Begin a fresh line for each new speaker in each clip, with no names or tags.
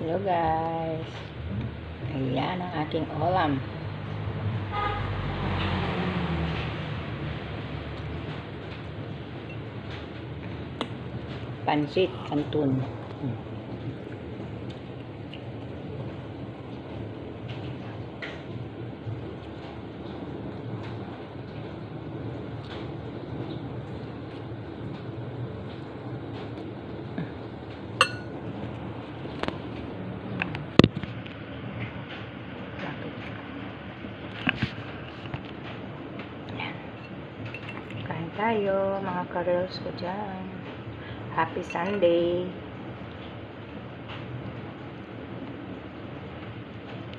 Hello guys. Ayan ang aking ulam. Pansit Canton. Kain tayo mga karels ko dyan. Happy Sunday.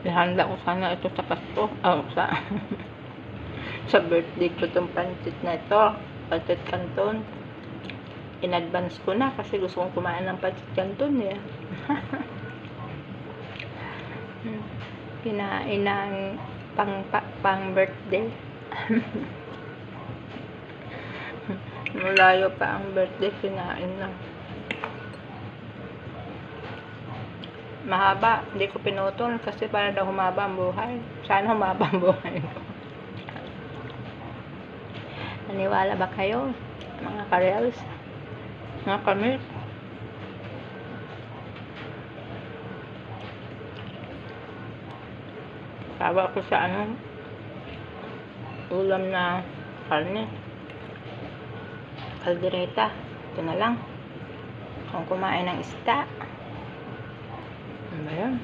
Ihanda ko sana ito sa Pasko. Sa birthday ko itong pansit na ito. Pansit Canton. In advance ko na kasi gusto kong kumain ng pansit Canton eh. Kinain ng pang birthday. Malayo pa ang birthday, kinain na. Mahaba, hindi ko pinutol kasi para daw humaba ang buhay. Sana humaba ang buhay ko. Naniwala ba kayo, mga karels? Mga kamit? Tawa ko sa ulam na karne. Kaldereta. Ito na lang. Kung kumain ng isda. Ano ba yun?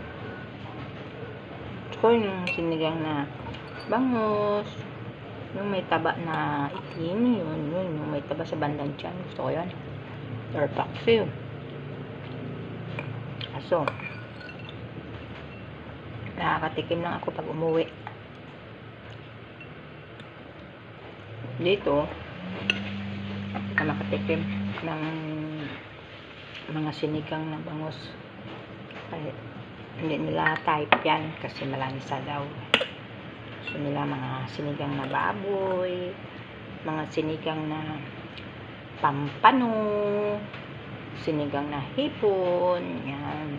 Ito ko yung sinigang na bangus. Yung may taba na itim. Yun. Yung may taba sa bandang tiyan. Gusto ko yun. Or paksiw. Aso. Nakakatikim lang ako pag umuwi. Dito, makatikim ng mga sinigang na bangus. Kaya, hindi nila type yan kasi malansa daw. Gusto nila mga sinigang na baboy, mga sinigang na pampano, sinigang na hipon, yan.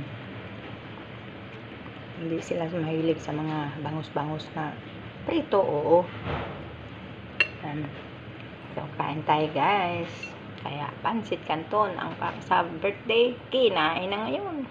Hindi sila mahilig sa mga bangus-bangus na prito, oo. So, kain tayo guys. Kaya pansit Canton ang sa birthday, kinain na ngayon.